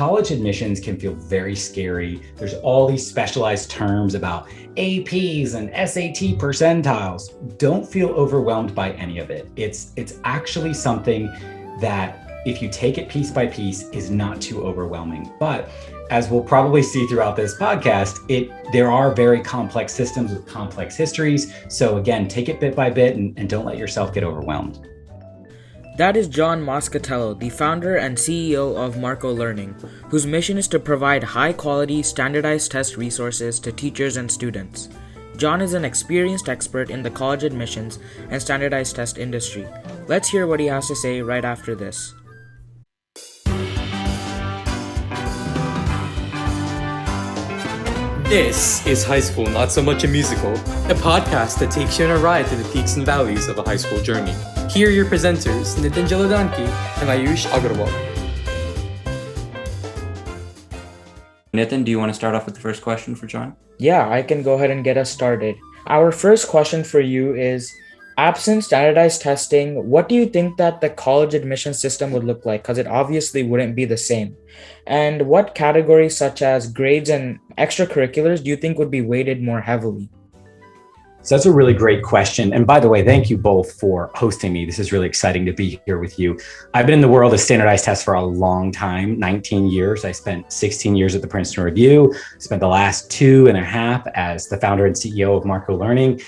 college admissions can feel very scary. There's all these specialized terms about APs and SAT percentiles. Don't feel overwhelmed by any of it. It's actually something that, if you take it piece by piece, is not too overwhelming. But as we'll probably see throughout this podcast, there are very complex systems with complex histories. So again, take it bit by bit and don't let yourself get overwhelmed. That is John Moscatiello, the founder and CEO of Marco Learning, whose mission is to provide high-quality, standardized test resources to teachers and students. John is an experienced expert in the college admissions and standardized test industry. Let's hear what he has to say right after this. This is High School Not So Much a Musical, a podcast that takes you on a ride through the peaks and valleys of a high school journey. Here are your presenters, Nitin Jaladanki and Ayush Agarwal. Nitin, do you want to start off with the first question for John? Yeah, I can go ahead and get us started. Our first question for you is, absent standardized testing, what do you think that the college admission system would look like? Because it obviously wouldn't be the same. And what categories such as grades and extracurriculars do you think would be weighted more heavily? So that's a really great question. And by the way, thank you both for hosting me. This is really exciting to be here with you. I've been in the world of standardized tests for a long time, 19 years. I spent 16 years at the Princeton Review, spent the last 2.5 as the founder and CEO of Marco Learning.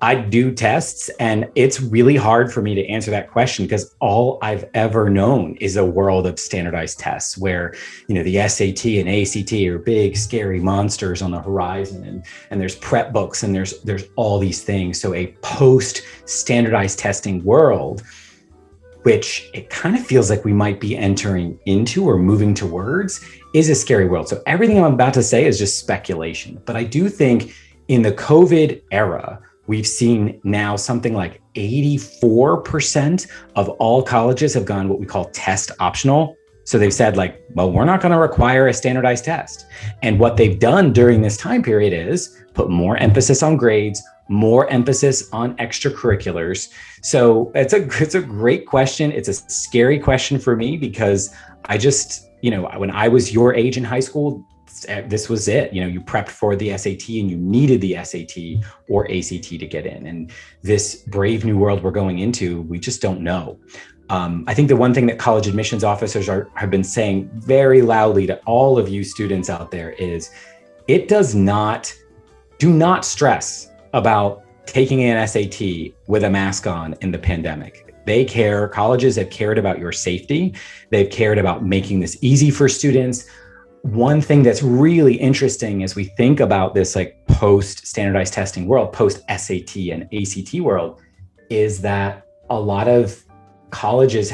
I do tests, and it's really hard for me to answer that question because all I've ever known is a world of standardized tests where, the SAT and ACT are big, scary monsters on the horizon, and there's prep books and there's all these things. So a post-standardized testing world, which it kind of feels like we might be entering into or moving towards, is a scary world. So everything I'm about to say is just speculation. But I do think in the COVID era, we've seen now something like 84% of all colleges have gone what we call test optional. So they've said we're not going to require a standardized test. And what they've done during this time period is put more emphasis on grades, more emphasis on extracurriculars. So it's a great question. It's a scary question for me because I just, when I was your age in high school, this was it. You prepped for the SAT and you needed the SAT or ACT to get in. And this brave new world we're going into, we just don't know. I think the one thing that college admissions officers have been saying very loudly to all of you students out there is do not stress about taking an SAT with a mask on in the pandemic. They care. Colleges have cared about your safety. They've cared about making this easy for students. One thing that's really interesting as we think about this post-standardized testing world, post-SAT and ACT world, is that a lot of colleges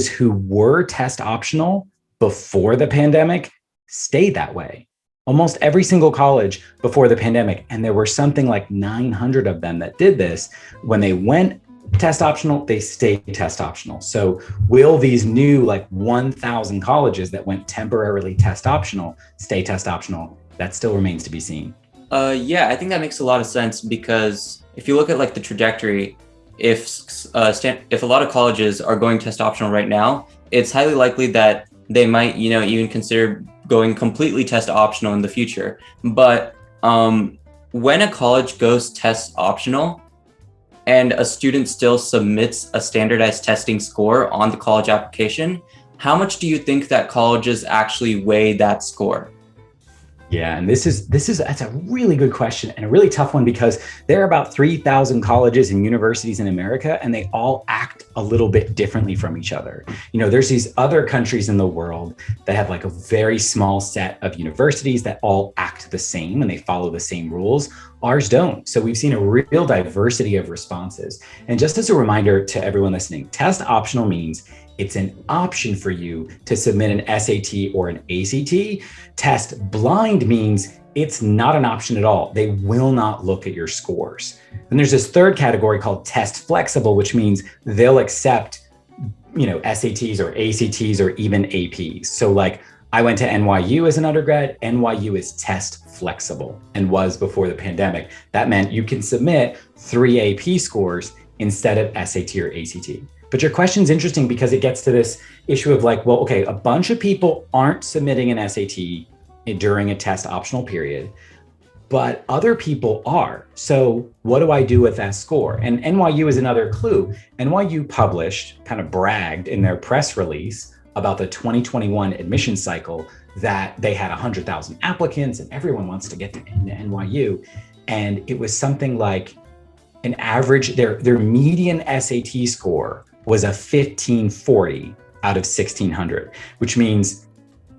who were test optional before the pandemic stayed that way. Almost every single college before the pandemic, and there were something like 900 of them that did this, when they went test optional, they stayed test optional. So will these new 1,000 colleges that went temporarily test optional stay test optional? That still remains to be seen. Yeah, I think that makes a lot of sense because if you look at the trajectory, if a lot of colleges are going test optional right now, it's highly likely that they might, even consider going completely test optional in the future. But when a college goes test optional, and a student still submits a standardized testing score on the college application, how much do you think that colleges actually weigh that score? Yeah, and that's a really good question and a really tough one because there are about 3,000 colleges and universities in America, and they all act a little bit differently from each other. There's these other countries in the world that have a very small set of universities that all act the same and they follow the same rules. Ours don't. So we've seen a real diversity of responses. And just as a reminder to everyone listening, test optional means it's an option for you to submit an SAT or an ACT. Test blind means it's not an option at all. They will not look at your scores. Then there's this third category called test flexible, which means they'll accept, SATs or ACTs or even APs. So I went to NYU as an undergrad. NYU is test flexible and was before the pandemic. That meant you can submit 3 AP scores instead of SAT or ACT. But your question's interesting because it gets to this issue of like, well, okay, a bunch of people aren't submitting an SAT during a test optional period, but other people are. So what do I do with that score? And NYU is another clue. NYU published, kind of bragged in their press release about the 2021 admission cycle that they had 100,000 applicants and everyone wants to get into NYU. And it was something like an average, their median SAT score was a 1540 out of 1600, which means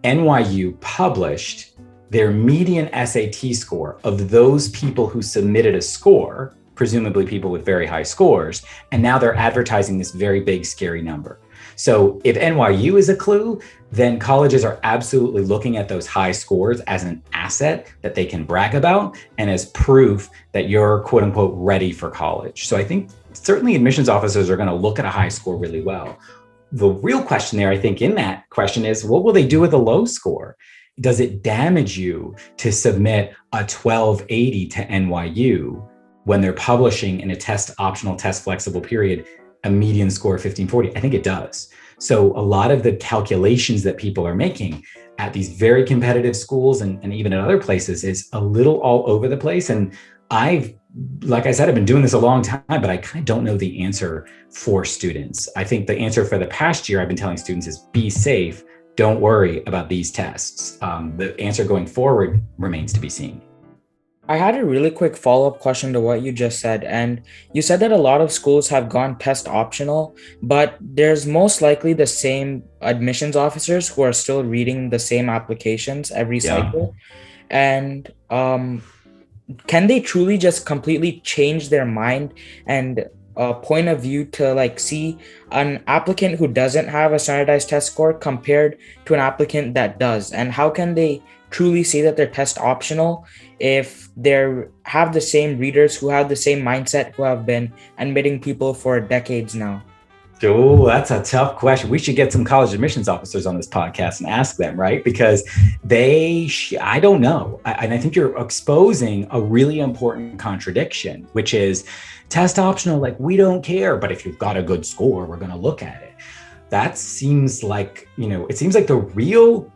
NYU published their median SAT score of those people who submitted a score, presumably people with very high scores, and now they're advertising this very big, scary number. So if NYU is a clue, then colleges are absolutely looking at those high scores as an asset that they can brag about and as proof that you're quote unquote ready for college. So I think certainly admissions officers are going to look at a high score really well. The real question there, I think, in that question is, what will they do with a low score? Does it damage you to submit a 1280 to NYU when they're publishing in a test optional, test flexible period a median score of 1540? I think it does. So a lot of the calculations that people are making at these very competitive schools and even at other places is a little all over the place. And like I said, I've been doing this a long time, but I kind of don't know the answer for students. I think the answer for the past year I've been telling students is be safe. Don't worry about these tests. The answer going forward remains to be seen. I had a really quick follow-up question to what you just said. And you said that a lot of schools have gone test optional, but there's most likely the same admissions officers who are still reading the same applications every cycle. And can they truly just completely change their mind and point of view to like see an applicant who doesn't have a standardized test score compared to an applicant that does? And how can they truly say that they're test optional if they have the same readers who have the same mindset, who have been admitting people for decades now? Oh, that's a tough question. We should get some college admissions officers on this podcast and ask them, right? Because I don't know. And I think you're exposing a really important contradiction, which is test optional, like we don't care, but if you've got a good score, we're going to look at it. That seems like, it seems like the real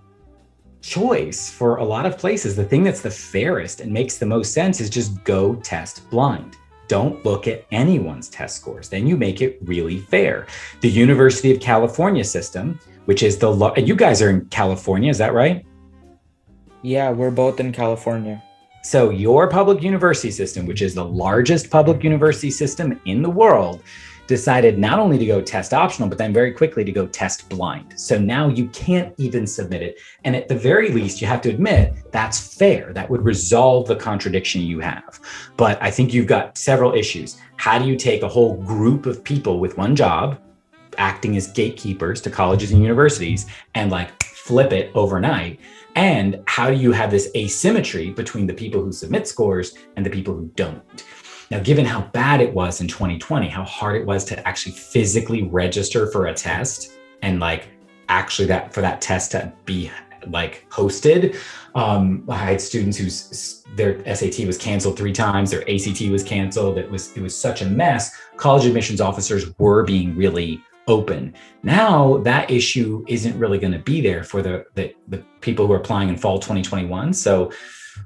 choice for a lot of places. The thing that's the fairest and makes the most sense is just go test blind. Don't look at anyone's test scores. Then you make it really fair. The University of California system, which is and you guys are in California, is that right? Yeah, we're both in California. So your public university system, which is the largest public university system in the world, decided not only to go test optional, but then very quickly to go test blind. So now you can't even submit it. And at the very least, you have to admit that's fair. That would resolve the contradiction you have. But I think you've got several issues. How do you take a whole group of people with one job, acting as gatekeepers to colleges and universities, and like flip it overnight? And how do you have this asymmetry between the people who submit scores and the people who don't? Now, given how bad it was in 2020, how hard it was to actually physically register for a test and like actually for that test to be like hosted. I had students whose their SAT was canceled 3 times, their ACT was canceled. It was such a mess. College admissions officers were being really open. Now that issue isn't really going to be there for the people who are applying in fall 2021. So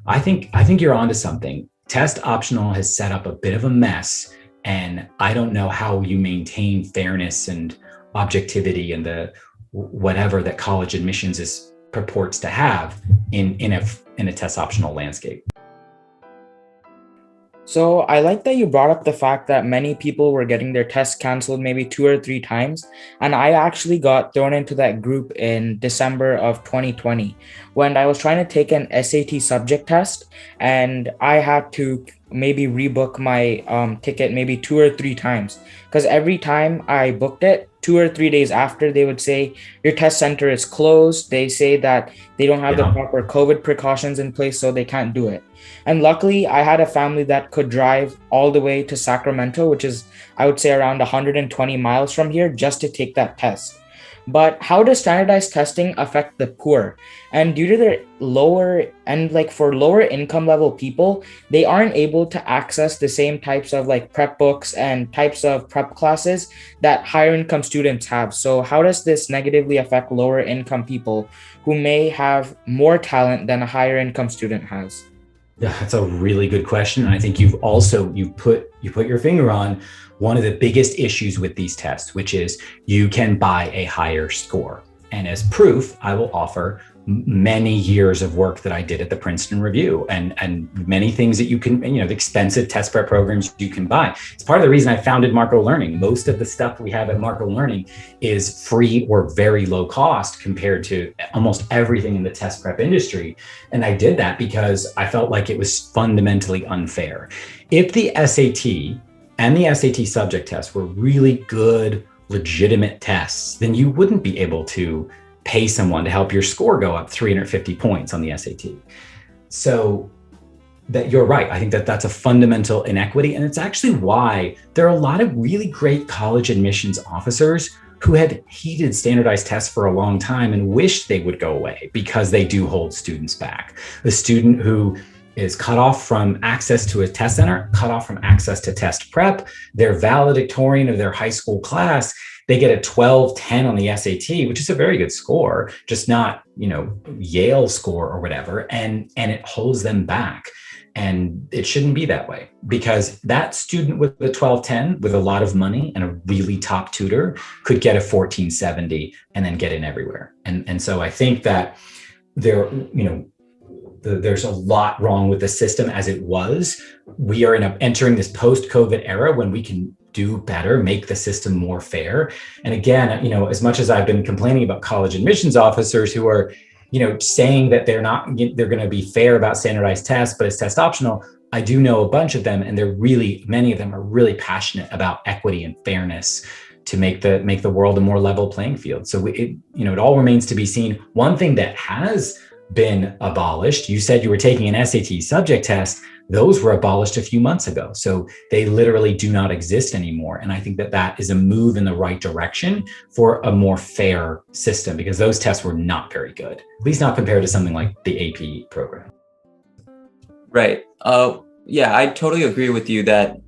I think you're onto something. Test optional has set up a bit of a mess, and I don't know how you maintain fairness and objectivity and the whatever that college admissions purports to have in a test optional landscape. So I like that you brought up the fact that many people were getting their tests canceled maybe 2 or 3 times. And I actually got thrown into that group in December of 2020 when I was trying to take an SAT subject test, and I had to maybe rebook my ticket maybe 2 or 3 times, because every time I booked it, 2 or 3 days after, they would say your test center is closed. They say that they don't have the proper COVID precautions in place, so they can't do it. And luckily, I had a family that could drive all the way to Sacramento, which is, I would say, around 120 miles from here, just to take that test. But how does standardized testing affect the poor? And due to their for lower income level people, they aren't able to access the same types of like prep books and types of prep classes that higher income students have. So how does this negatively affect lower income people who may have more talent than a higher income student has? Yeah, that's a really good question. And I think you put your finger on one of the biggest issues with these tests, which is you can buy a higher score. And as proof, I will offer many years of work that I did at the Princeton Review and many things that you can, the expensive test prep programs you can buy. It's part of the reason I founded Marco Learning. Most of the stuff we have at Marco Learning is free or very low cost compared to almost everything in the test prep industry. And I did that because I felt like it was fundamentally unfair. If the SAT and the SAT subject test were really good, legitimate tests, then you wouldn't be able to pay someone to help your score go up 350 points on the SAT. So that you're right. I think that that's a fundamental inequity. And it's actually why there are a lot of really great college admissions officers who had heeded standardized tests for a long time and wished they would go away because they do hold students back. The student who is cut off from access to a test center, cut off from access to test prep, they're valedictorian of their high school class, they get a 12-10 on the SAT, which is a very good score, just not, Yale score or whatever. And it holds them back. And it shouldn't be that way, because that student with the 12-10 with a lot of money and a really top tutor could get a 1470 and then get in everywhere. And so I think that there's a lot wrong with the system as it was. We are entering this post-COVID era when we can do better, make the system more fair. And again, as much as I've been complaining about college admissions officers who are, saying that they're going to be fair about standardized tests, but it's test optional, I do know a bunch of them, and many of them are really passionate about equity and fairness to make the world a more level playing field. So it all remains to be seen. One thing that has been abolished, you said you were taking an SAT subject test, those were abolished a few months ago. So they literally do not exist anymore. And I think that is a move in the right direction for a more fair system, because those tests were not very good, at least not compared to something like the AP program. Right. Yeah, I totally agree with you that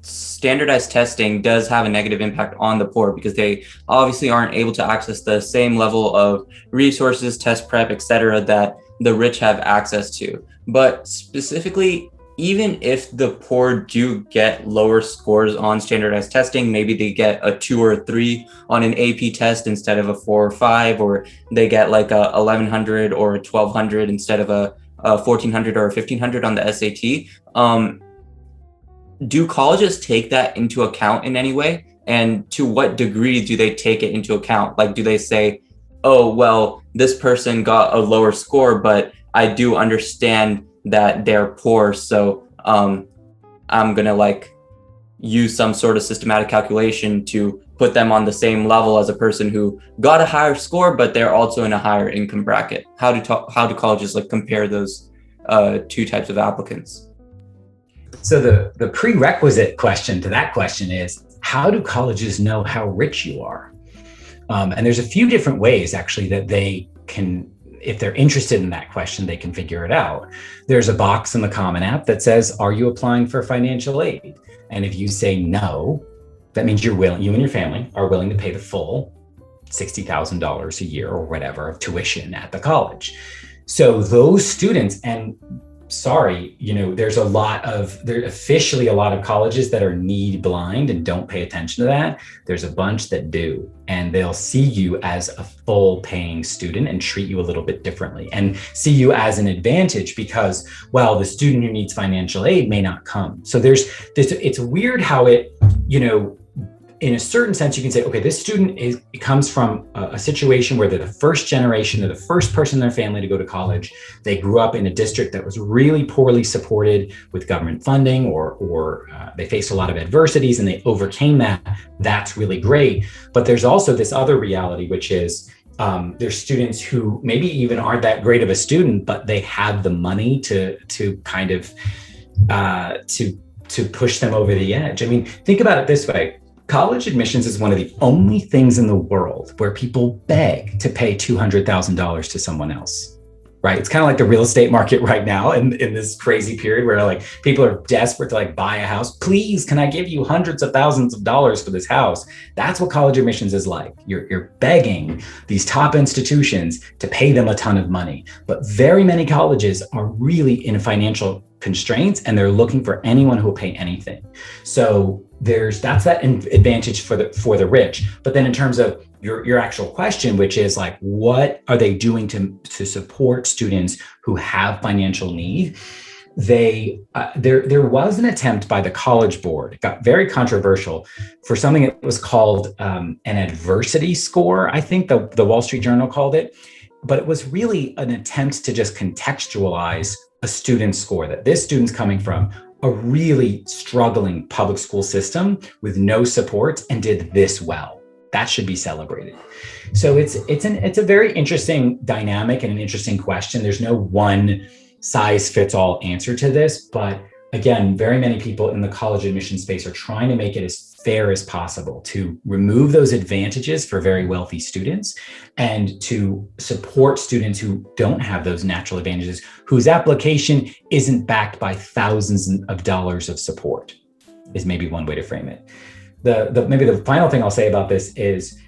standardized testing does have a negative impact on the poor, because they obviously aren't able to access the same level of resources, test prep, etc., that the rich have access to. But specifically, even if the poor do get lower scores on standardized testing, maybe they get a 2 or 3 on an AP test instead of a 4 or 5, or they get like a 1100 or a 1200 instead of a 1400 or a 1500 on the SAT. Do colleges take that into account in any way? And to what degree do they take it into account? Like, do they say, oh, well, this person got a lower score, but I do understand that they're poor, so I'm gonna use some sort of systematic calculation to put them on the same level as a person who got a higher score, but they're also in a higher income bracket? How do colleges compare those two types of applicants? So the prerequisite question to that question is, how do colleges know how rich you are? And there's a few different ways actually that they can, if they're interested in that question, they can figure it out. There's a box in the Common App that says, are you applying for financial aid? And if you say no, that means you and your family are willing to pay the full $60,000 a year or whatever of tuition at the college. So those students, and sorry, there's officially a lot of colleges that are need blind and don't pay attention to that. There's a bunch that do, and they'll see you as a full paying student and treat you a little bit differently and see you as an advantage because, well, the student who needs financial aid may not come. So there's this, it's weird how it, in a certain sense, you can say, okay, this student comes from a situation where they're the first generation, they're the first person in their family to go to college. They grew up in a district that was really poorly supported with government funding, or they faced a lot of adversities and they overcame that. That's really great. But there's also this other reality, which is there's students who maybe even aren't that great of a student, but they have the money to kind of to push them over the edge. I mean, think about it this way. College admissions is one of the only things in the world where people beg to pay $200,000 to someone else, right? It's kind of like the real estate market right now in this crazy period where like people are desperate to like buy a house. Please, can I give you hundreds of thousands of dollars for this house? That's what college admissions is like. You're begging these top institutions to pay them a ton of money. But very many colleges are really in financial constraints and they're looking for anyone who will pay anything. So that's that advantage for the rich. But then in terms of your actual question, which is like, what are they doing to support students who have financial need? There was an attempt by the College Board. It got very controversial for something that was called an adversity score. I think the Wall Street Journal called it, but it was really an attempt to just contextualize a student's score, that this student's coming from a really struggling public school system with no support and did this well. That should be celebrated. So it's a very interesting dynamic and an interesting question. There's no one size fits all answer to this, but again, very many people in the college admission space are trying to make it as fair as possible to remove those advantages for very wealthy students and to support students who don't have those natural advantages, whose application isn't backed by thousands of dollars of support, is maybe one way to frame it. Maybe the final thing I'll say about this is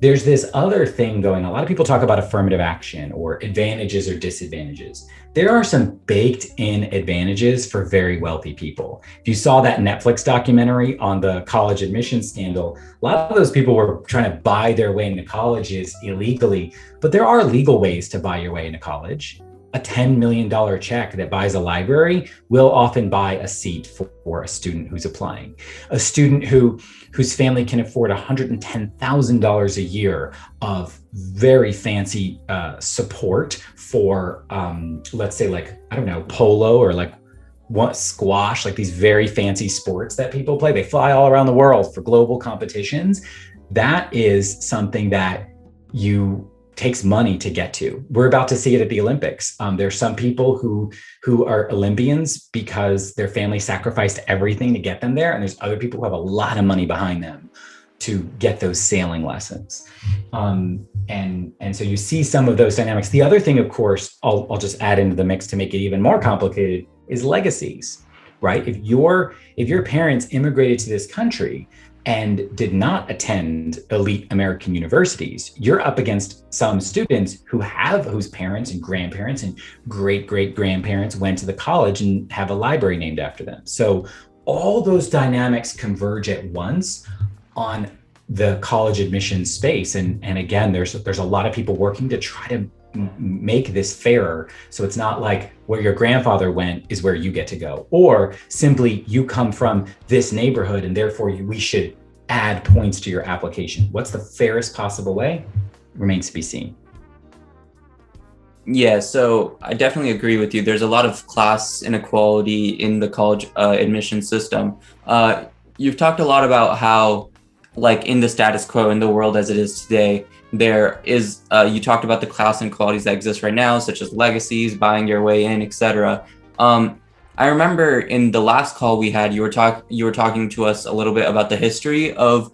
there's this other thing going on. A lot of people talk about affirmative action or advantages or disadvantages. There are some baked in advantages for very wealthy people. If you saw that Netflix documentary on the college admissions scandal, a lot of those people were trying to buy their way into colleges illegally, but there are legal ways to buy your way into college. A $10 million check that buys a library will often buy a seat for a student who's applying. A student whose family can afford $110,000 a year of very fancy support for, let's say like, I don't know, polo or like squash, like these very fancy sports that people play. They fly all around the world for global competitions. That is something that takes money to get to. We're about to see it at the Olympics. There's some people who are Olympians because their family sacrificed everything to get them there. And there's other people who have a lot of money behind them to get those sailing lessons. And so you see some of those dynamics. The other thing, of course, I'll just add into the mix to make it even more complicated is legacies, right? If your parents immigrated to this country and did not attend elite American universities, you're up against some students whose parents and grandparents and great-great-grandparents went to the college and have a library named after them. So all those dynamics converge at once on the college admissions space. And again, there's a lot of people working to try to make this fairer. So it's not like where your grandfather went is where you get to go, or simply you come from this neighborhood and therefore we should add points to your application. What's the fairest possible way? Remains to be seen. Yeah, so I definitely agree with you. There's a lot of class inequality in the college admission system. You've talked a lot about how, like in the status quo in the world as it is today, there is, you talked about the class inequalities that exist right now, such as legacies, buying your way in, etc. I remember in the last call we had, you were talking to us a little bit about the history of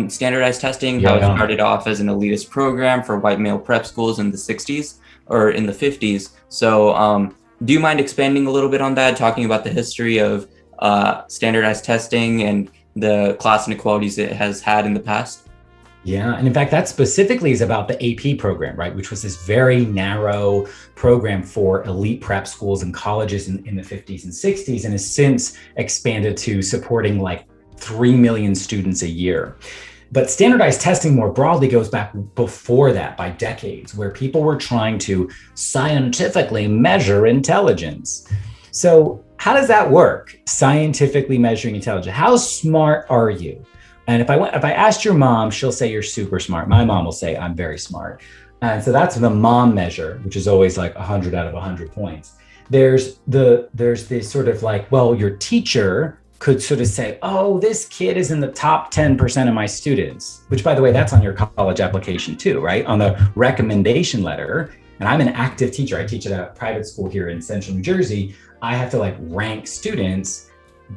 standardized testing, how it started off as an elitist program for white male prep schools in the 60s or in the 50s. So do you mind expanding a little bit on that, talking about the history of standardized testing and the class inequalities it has had in the past? Yeah, and in fact, that specifically is about the AP program, right? Which was this very narrow program for elite prep schools and colleges in the 50s and 60s, and has since expanded to supporting like 3 million students a year. But standardized testing more broadly goes back before that by decades, where people were trying to scientifically measure intelligence. So how does that work? Scientifically measuring intelligence. How smart are you? And if I asked your mom, she'll say you're super smart. My mom will say I'm very smart. And so that's the mom measure, which is always like 100 out of 100 points. There's this sort of like, well, your teacher could sort of say, oh, this kid is in the top 10% of my students, which by the way, that's on your college application too, right? On the recommendation letter. And I'm an active teacher. I teach at a private school here in central New Jersey. I have to like rank students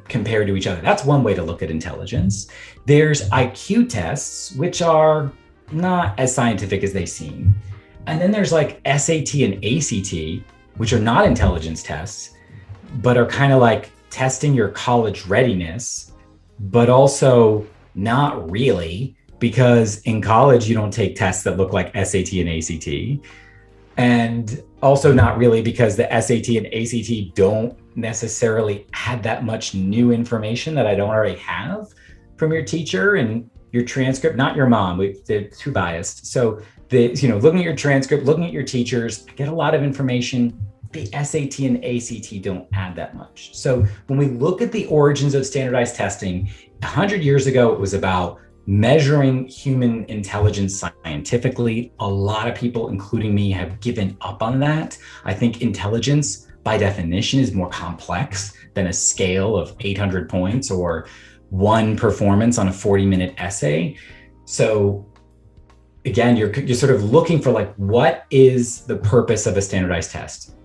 compared to each other. That's one way to look at intelligence. There's IQ tests, which are not as scientific as they seem. And then there's like SAT and ACT, which are not intelligence tests, but are kind of like testing your college readiness, but also not really, because in college, you don't take tests that look like SAT and ACT. And also not really because the SAT and ACT don't necessarily add that much new information that I don't already have from your teacher and your transcript, not your mom. They're too biased. So looking at your transcript, looking at your teachers, I get a lot of information. The SAT and ACT don't add that much. So when we look at the origins of standardized testing, 100 years ago, it was about measuring human intelligence scientifically. A lot of people, including me, have given up on that. I think intelligence, by definition, is more complex than a scale of 800 points or one performance on a 40-minute essay. So again, you're sort of looking for like, what is the purpose of a standardized test?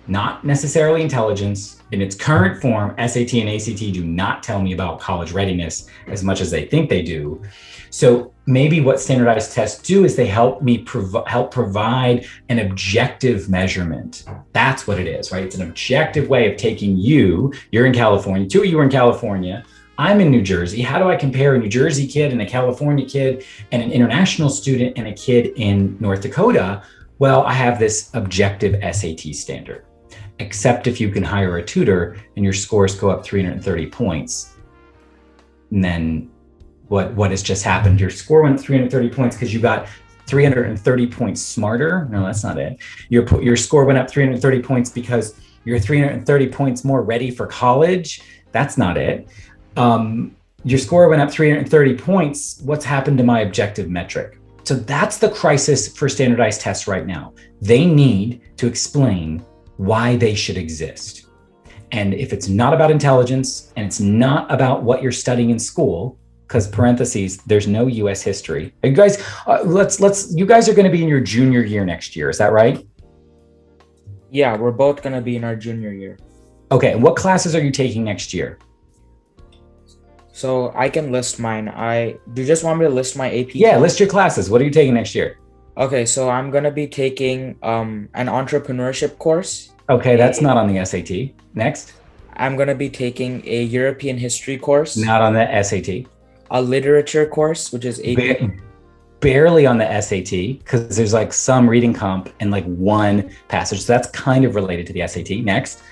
Not necessarily intelligence. In its current form, SAT and ACT do not tell me about college readiness as much as they think they do. So maybe what standardized tests do is they help me help provide an objective measurement. That's what it is, right? It's an objective way of taking you're in California, two of you are in California, I'm in New Jersey. How do I compare a New Jersey kid and a California kid and an international student and a kid in North Dakota? Well, I have this objective SAT standard. Except if you can hire a tutor and your scores go up 330 points. And then what has just happened? Your score went up 330 points because you got 330 points smarter. No, that's not it. Your score went up 330 points because you're 330 points more ready for college. That's not it. Your score went up 330 points. What's happened to my objective metric? So that's the crisis for standardized tests right now. They need to explain why they should exist. And if it's not about intelligence and it's not about what you're studying in school, because parentheses, there's no US history. You guys, you guys are going to be in your junior year next year. Is that right? Yeah, we're both going to be in our junior year. Okay. And what classes are you taking next year? So I can list mine. Do you just want me to list my AP? Yeah, list your classes. What are you taking next year? Okay, so I'm going to be taking an entrepreneurship course. Okay, that's not on the SAT. Next. I'm going to be taking a European history course. Not on the SAT. A literature course, which is AP. Barely on the SAT, because there's like some reading comp and like one passage. So that's kind of related to the SAT. Next.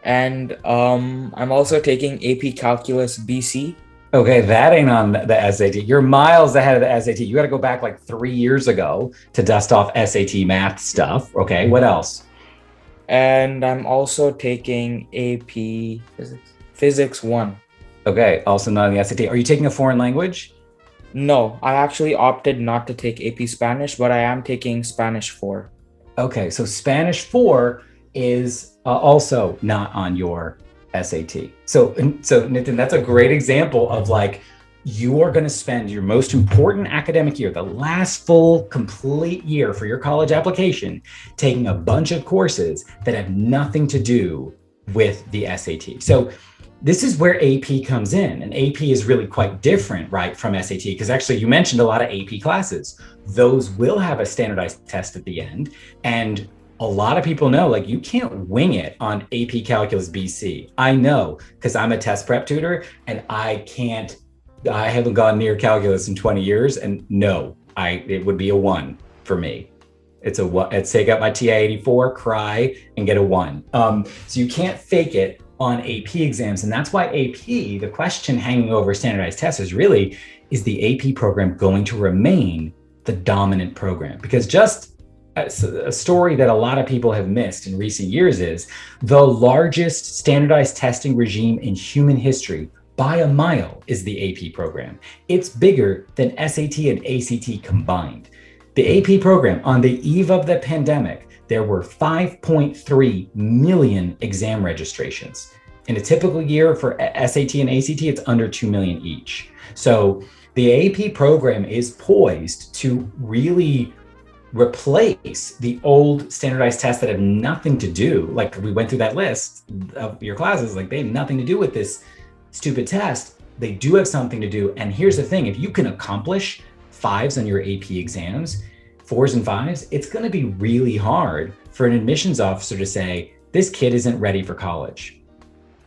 And I'm also taking AP Calculus BC. Okay, that ain't on the SAT. You're miles ahead of the SAT. You got to go back like 3 years ago to dust off SAT math stuff. Okay, what else? And I'm also taking AP Physics 1. Okay, also not on the SAT. Are you taking a foreign language? No, I actually opted not to take AP Spanish, but I am taking Spanish 4. Okay, so Spanish 4 is also not on your SAT. So Nitin, that's a great example of like, you are going to spend your most important academic year, the last full complete year for your college application, taking a bunch of courses that have nothing to do with the SAT. So this is where AP comes in, and AP is really quite different, right, from SAT, because actually you mentioned a lot of AP classes. Those will have a standardized test at the end, and a lot of people know, like, you can't wing it on AP Calculus BC. I know, because I'm a test prep tutor, and I haven't gone near calculus in 20 years, and no, it would be a 1 for me. It's take out my TA 84, cry, and get a 1. So you can't fake it on AP exams, and that's why AP, the question hanging over standardized tests is really, is the AP program going to remain the dominant program? Because just a story that a lot of people have missed in recent years is the largest standardized testing regime in human history by a mile is the AP program. It's bigger than SAT and ACT combined. The AP program, on the eve of the pandemic, there were 5.3 million exam registrations. In a typical year for SAT and ACT, it's under 2 million each. So the AP program is poised to really replace the old standardized tests that have nothing to do, like we went through that list of your classes, like they have nothing to do with this stupid test, they do have something to do. And here's the thing, if you can accomplish 5s on your AP exams, 4s and 5s, it's going to be really hard for an admissions officer to say, this kid isn't ready for college.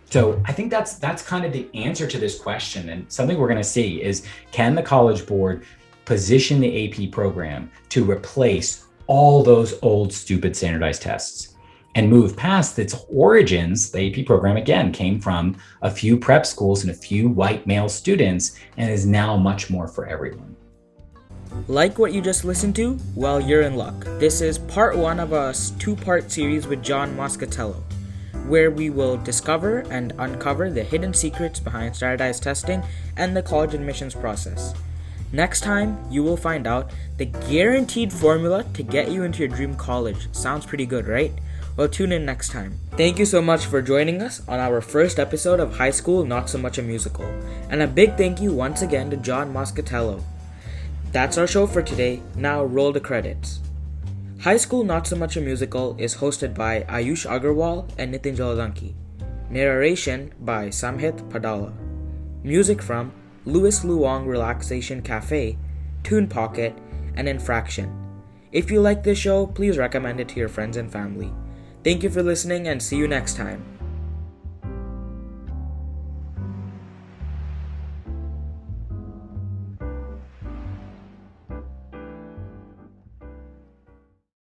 So I think that's kind of the answer to this question. And something we're going to see is, can the College Board position the AP program to replace all those old stupid standardized tests and move past its origins? The AP program, again, came from a few prep schools and a few white male students and is now much more for everyone. Like what you just listened to? Well, you're in luck. This is part 1 of a 2-part series with John Moscatiello, where we will discover and uncover the hidden secrets behind standardized testing and the college admissions process. Next time, you will find out the guaranteed formula to get you into your dream college. Sounds pretty good, right? Well, tune in next time. Thank you so much for joining us on our first episode of High School Not So Much a Musical. And a big thank you once again to John Moscatiello. That's our show for today. Now roll the credits. High School Not So Much a Musical is hosted by Ayush Agarwal and Nitin Jaladanki. Narration by Samhit Padala. Music from Louis Luong Relaxation Cafe, Tune Pocket, and Infraction. If you like this show, please recommend it to your friends and family. Thank you for listening and see you next time.